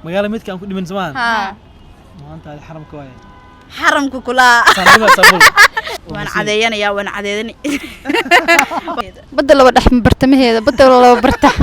magaalo midka aan ku dhiman samaan ها maanta xaramka waay حرمك كلها sanima sabul وانا عدينا يا وانا عديني بدل لو دحم برتمهيدا بدل لو برتح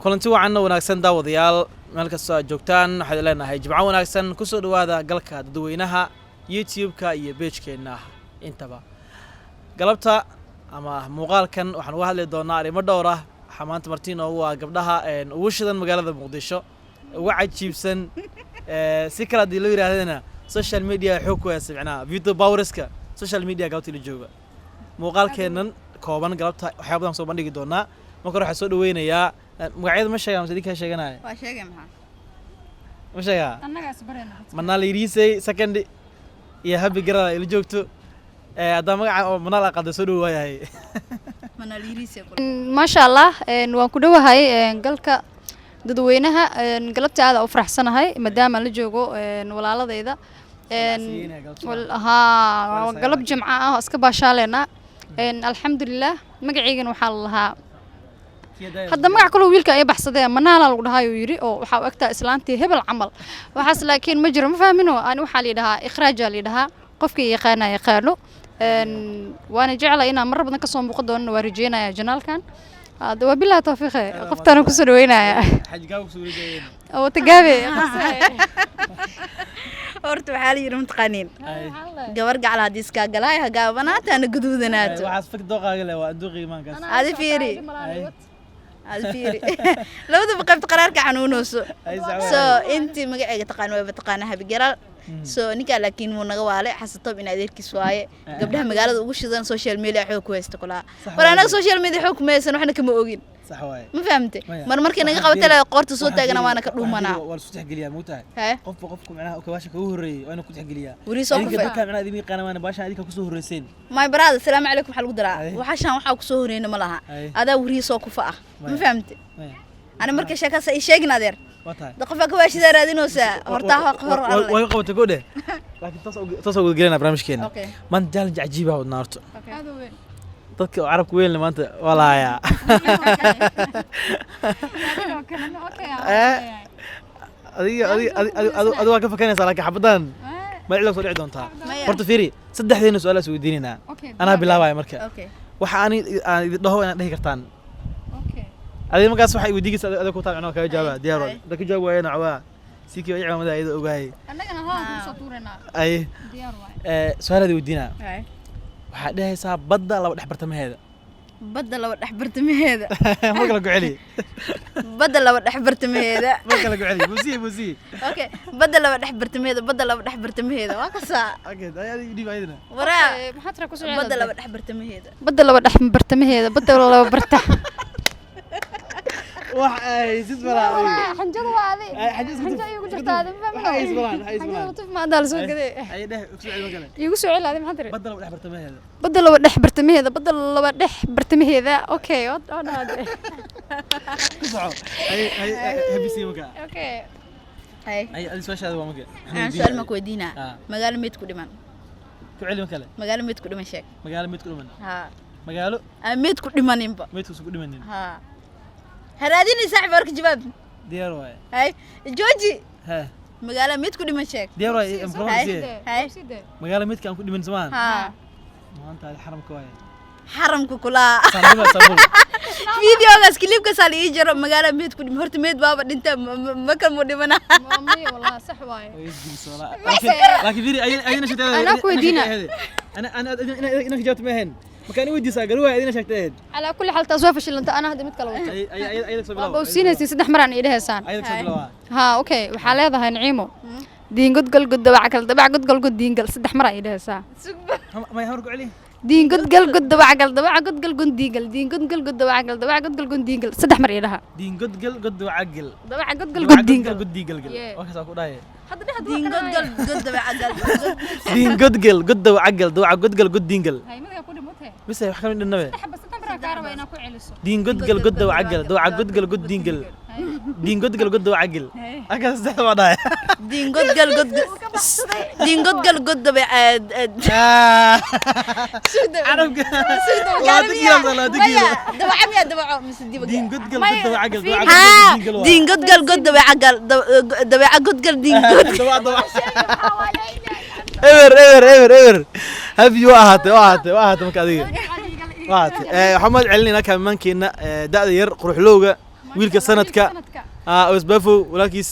kulanti wacan wanaagsan daawadayaal meel kasta aad joogtaan waxaan leenahay jimco wanaagsan ku soo dhawaada galka dadweynaha YouTube-ka iyo page-keena intaba galabta ama muuqaalkan waxaan uga hadli doonaa arrimo dhowr ah xamaanta Martino waa gabdhaha ugu shidan magaalada Muqdisho ugu cajiibsan si kala dii loo yiraahdana social media xoog ku yaasmicnaa video powerska social media galabta la jooga muuqaalkeenan kooban galabta waxyaabadan soo bandhigi doonaa marka waxa soo dhaweynayaa magacyada ma sheegaan sidii ka sheeganay waa sheegay maxaa ma sheegaa annaga isbarayna manal irisay second iyo happy girl ila joogto hadda magaca oo manal aqada soo dhawaayay mana liiriisay ما شاء الله waan ku dhawahay galka dadweynaha galabta aad u faraxsanahay maadaama la joogo walaaladeyda ها galab jimca ah iska baashaleena alxamdulillah magaciigan waxa la lahaa hadda magac kale wiilka ay baxsadeen manaala lagu dhahayo yiri oo waxa uu agtaa islaantii hebel camal waxaas laakiin ma jiro ma fahmino aan waxa la yiraahdaa ikhraaj la yiraahdaa qofkii yaqaano وانا جعله إنا مرة بدنا كسر مقدون ورجينا يا جنالكان هذا وبالله توفيق قفتنا كسر وينا حاج جاوب سوري جايين أو تجابي horta waxa la yiri mutaqaaniin gabar gacal hadis ka galay ha gaabanaata ana guduudanaat waxaas fik dooqaaga leh waa dooqii imaankaas hadi fiiri labada baqaybta qaraarka xanuunooso so intii magacayga taqaan way taqaan habi garal so ninka laakiin muu naga waale xasatob in adeerkiis waaye gabdhaha magaalada ugu shidan social media xoog ku haysto kula war anaga social media xoog ma haysan waxna kama ogin صح واي ما فهمت markii naga qabatay qorta soo taagana waana ka dhuumanaa war soo taxgeliya muutaa qofku macnaha oo kawaasha ugu horeeyay waana ku taxgeliya wari soo ku dadka macnaha idin qana waana baasha adika ku soo horeyseen my brother assalamu alaykum waxa lagu diraa waxaan waxa ku soo horeeyna ma laha adaa wari soo kufa ah ma fahmت ana markii sheekada ay sheegin adeer qofa kawaashida raadinoosa horta hor way qabtay goode laakiin taas ugu galena barnaamijkeena man challenge ajiib ah wadnaarto dadka carabku weyn maanta walaaya adiga waa ka fakanaysaa laakiin xabadan magacida soo dhici doontaa horta fiiri saddexdeena su'aal is weydiinayna anaa bilaabaya marka waxa aan idin dhaho inaad dhihi kartaan adiga markaas waxa weydiigaysa adiga ku taabicno kaga jawaab diyaar dadka jawaab waayna cawaa sikii ay ciidamada ayada ogaay annagana haa ku soo tuurayna ay diyaar waay su'aalaha weydiina waxaa dhahaysaa badda laba dhex bartamaheeda badda laba dhex bartamaheeda ma kala goceli badda laba dhex bartamaheeda ma kala goceli buusi okay badda laba dhex bartamaheeda waa kasaa okay ayadi dhib ayadina waraa maxaa tira ku soo badda laba dhex bartamaheeda badda laba dhex bartamaheeda badda laba bartax wax ay sidbala xanjada waa adi xanjada igu jirtaa adi ma fahmino ay isbalan tuf ma dal soo gaday ay dheh ku soo celiyo kale igu soo celi adi maxaa tiri badda laba dhex bartamaheeda badda laba dhex bartamaheeda badda laba dhex bartamaheeda okay oo dhaade ku soco ay habisi maka okay ay adi su'aashaada waa maka su'aal ma ku weydiina magaalo mid ku dhiman ku celiyo kale magaalo mid ku dhiman sheeg magaalo mid ku dhiman ha magaalo mid ku dhimaninba mid ku dhimanin ha هراديني صاحب ورك جباب ديار واي هاي جوجي ها مقالة ميت كل ما شاك ديار واي هاي مقالة ميت كان كل من زمان ها ما انت هذا حرم كواي حرمك كلها صابون صابون فيديو غاس كليب كسال يجر مقالة ميت كل هرت ميت بابا انت ما كان مودي منا مامي والله صح واي لكن فيري اين شفت انا كويدينا انا جاوبت مهن مكان ودي ساقروا اين شفتين على كل حال تصوف انت انا هدي مid kala wato اي صبلا bawsiinaysi saddex mar aan idhaheysaan اي صبلا ha okay waxa leedahay Naciimo diingod gal god dabac kal dabac god gal god diingal saddex mar ay idhaheysaa ما يهرق عليه diingod gal god dabac gal god gal diingal diingod gal god dabac gal god gal diingal saddex mar idhaha دين قد وعقل dabac god gal diingal قد diingal اوكي ساكو داي دين قد بعقل دين قد وعقل قد diingal hay madaxa ku dhimotay بس wax ka mid nabe xabas tan bara ka raba inaa ku celiso دين قد وعقل قد diingal دين قد قال قد وعقل أكل استحى بعدها دين قد قال قد دين قد قال قد بعد عرب لا تقيل لا تقيل دبع عمية دبع مس دبع دين قد قال قد وعقل ها دين قد قال قد بعقل دبع قد قال دين قد ever have you ahate marka adiga waxaan celinayna kamankeena da'da yar quruxlowga wiilka sanadka isbafo walaalkiis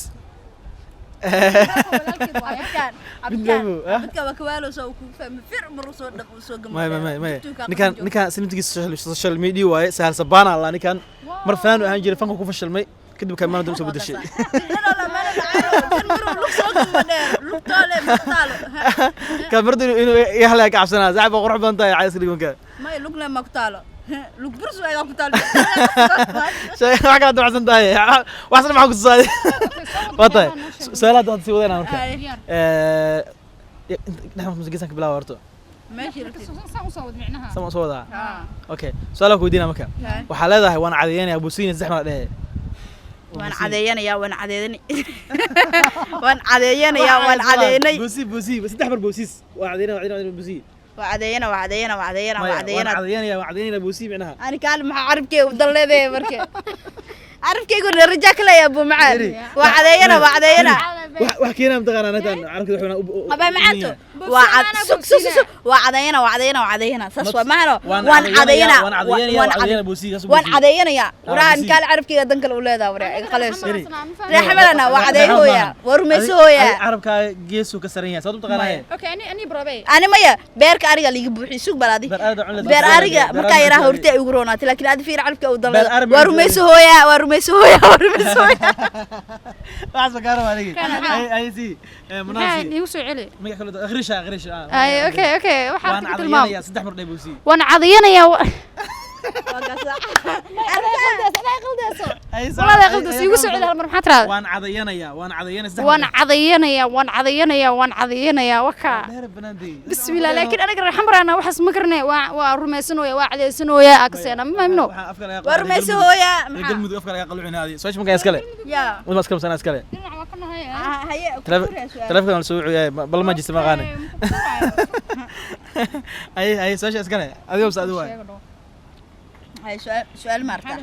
dadka waa kawaalo soo ku fahmi fir mar soo dhaq soo gamay ninkan sinimtigiisa social media waaye sahal sabana allah ninkan mar faan ahaan jiray fanka ku fashilmay kadib kamaan dib soo bedeshay كبرت إنه يحلى كعبسنا زعب قرح بنتاي عايز كذي مكان ما يلوك لما قتاله لوك برسو يا قتاله شيء ما كان تبع سنتاي واحد معك الصاد بطل سؤالات أنت سوينا مركب نحن مسجسك بلا ورطة ماشي صوت معناها سمع صوتها أوكي سؤالك ودينا مكان وحالة وانا عاديين أبو سين الزحمة ده وان عادينا يا وان عاديني وان عادينا يا وان عاديني بوسي بس تحمر بوسيس وعادينا بوسي وعادينا بوسي معناها أنا كان مع عربكي وضل ذي مركي عربكي يقول الرجال كله يا أبو معاد وعادينا وحكينا متغنى أنا عرفت إحنا أبا معاته وعادينا سسوا معنا وان عادينا يا وران كان عربكي دنك الأولاد ورا خلاص رحملنا وعادي هويا ورميس هويا عربك جيسو كسرية صوت متغنى أوكي أني بربي أنا مايا بيرك أرجع اللي يجيبوا يسوق بلادي بير أرجع مكايرة هورتي يقولون لكن هذا في عربك وضل ورميس هويا بعد مكانه عليك أي سي مناسب يوسع علي ما يحكوا غريش أي أوكي وأنا عضينا يا صدق مرة بوسي وأنا عضينا يا والله غلط يوسع على المرحلة هذا وأنا عضينا يا وكا بسم الله لكن أنا قرر حمر أنا وحس مكرني ورميسنويا وعليسنويا أكسينا ما منو ورميسويا قلمي أفكار يا قلوعين هذه سويش مكان يسكله يا وما سكلم سنة يسكله هيا تلفك أنا سوي بل ما جسمه غاني أي سويش يسكله هذا يوم سأدوه هاي سؤال مرتا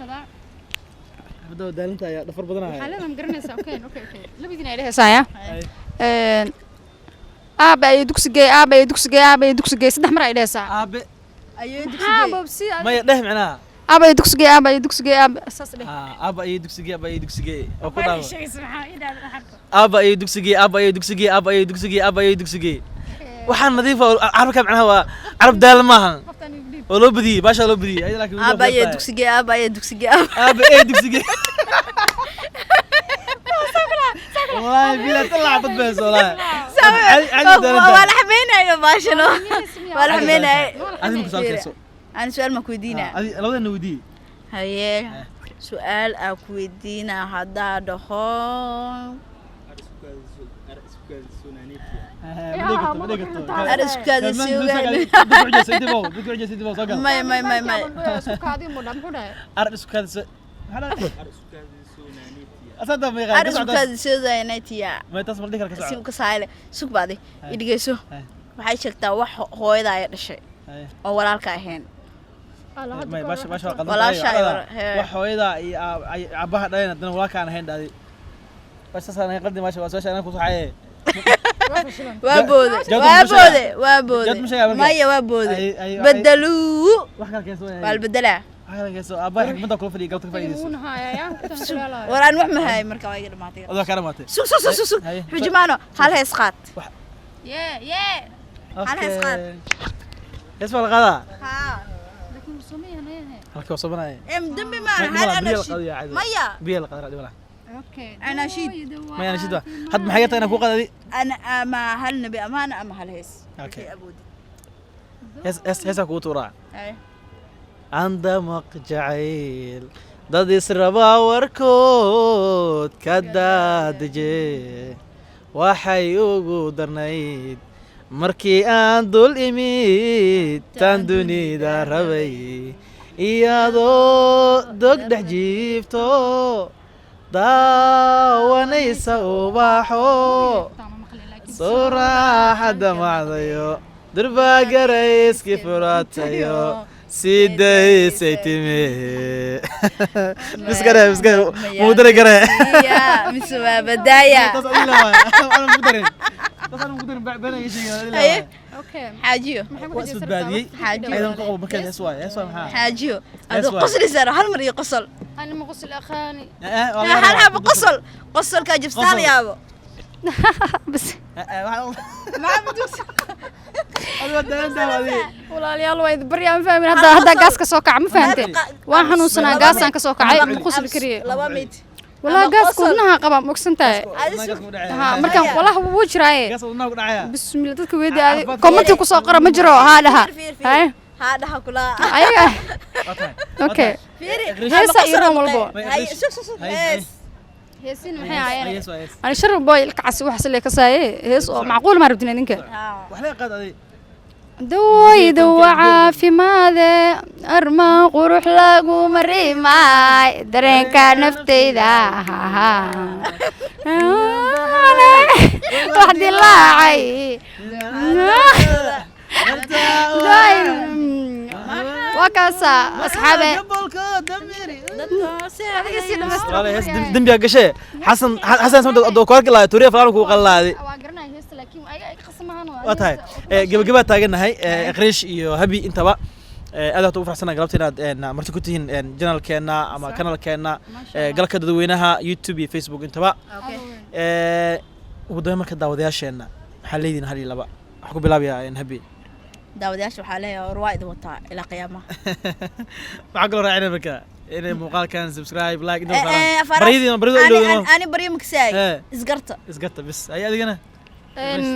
هذا دالنت يا دفر بدنا هاي حالنا مقرنيسا اوكي لبدينا إليها سايا أبا يدكسجي صدق مرة إليها سا أبا يدكسجي ما يده معناها أبا يدكسجي أساس له أبا يدكسجي أو كذا أبا يدكسجي وحن نظيفة عربك معناها عرب دال ماهن ولو بدي باشا لو بدي أي لكن أبا يدكسجي والله بلا طلع بس والله ولا حمينا يا باشا ولا حمينا عندي سؤال كيسو أنا سؤال مكويدينا لو ده نودي هاي سؤال أكويدينا هذا دخان waxay sheegtaa wax hooyada ay dhashay oo walaalka ahayn walaasha wax hooyada iyo abaha dhaleen hadana walaalka aan ahayn dhaadi wasaasana qaldi maasha wasaasha ana ku saxay وابود مايا وابود بدلوا والبدلة أباي حكمتها كل فريق قلت فريق ورا نوح ما هاي مركب وايد ما تيجي هذا كلاماتي سو حجمانه هل هي سقط يا هل هي سقط اسمع الغداء ها لكن رسومية هنا هلك وصبنا دمي ما هل أنا مايا بيا القدر دي ولا اوكي أنا شيد ما أنا شيد حد ما حياتي أنا فوق هذه أنا ما هل نبي أمانة أما هل هيس أوكي هس أكو تورا عند مقجعيل ضد يسربا وركود كدا دجي waxay ugu darnayd markii aan dul imid tan dunida rabay iyadoo dog dhex jiifto daawanaysa ubaxo soo raaxada macdayo durbaa garayskii furatayo sidaysay timi miskare mudare gare يا مسوا بداية okay حاجيو حاجيو هذا قصر يصير هالمرة قصل أنا ما غسل أخاني هل حب قصل كجبستان يا أبو بس ما بدوس walaalayaal waa idin baryaan fahmin hadda gaas ka soo kaca ma fahanteen waan xanuunsanaa gaasaan ka soo kacay ma qosli kariye لبا ميت walaa gaas koodnaha qaba ma ogsantahay ha markaan walaah wuu jiraaye bismillah dadka weedi aadi comment ku soo qora ma jiro ha dhaha hay ها ده كلا ayaga okay heesa iyo roon walbo هاي شوف heesin maxay ahaayeen ani sharaf boy ilka cas wax sile ka saaye hees oo macquul ma rabtin idinka dawayda caafimaade armaa qurux lagu marimaay dareenka naftayda wax dilaacay وكاسا أصحابي دم يا قشة حسن سمعت الدكتور كلا توريه فلان كو قلادي واتهاي قبل تاجنا هاي قريش يو هبي انت بقى هذا تو فرحنا قلبتنا مرتي كنتين جنال كنا أما كانال كنا قال كده دوينها يوتيوب فيسبوك انت بقى ودائما كده ودياشنا حليدين هالي لا بقى حكوا بلابيا هبي داودياش وحاليا روايد وطا إلى قيامة معقول راعينا بك إنه مقال كان سبسكرايب لايك إنه بريدي أنا بريم كساي إزقرت بس أي أدي أنا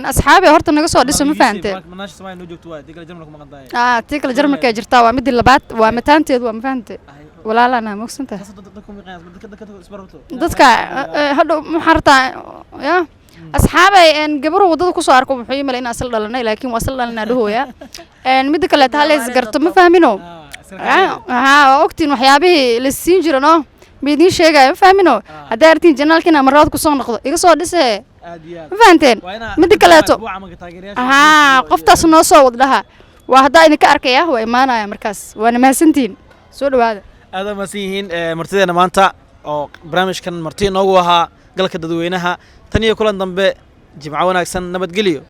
أصحابي هرت نقص ودي سمو فهمتي مناش سماي نوجو توي تيكل جرمك ما قضاي تيكل جرمك جرتا ومد اللبات ومتانتي وما فهمتي ولا لا أنا مقصنته dadka hadhow muxarta ya asxaabay gabar wadada ku soo arko wuxuu yimaal in asal dhalanay laakiin waa asal dhalanaa dhahooya mid kale taa la isgarto ma fahmino ogtiin waxyaabihii la siin jirano midii sheegay ma fahmino hadaa artiin janaalkina marad ku soo noqdo iga soo dhisay ma fahanteen mid kale to qoftaas noo soo wadlaha waa hadaa idinka arkaya waa imaanaya markaas waana mahadsantiin soo dhawaada aad ma siihiin martideena maanta oo barnaamijkan marti noogu ahaa galka dadweynaha tan iyo kulan dambe jimco wanaagsan nabadgelyo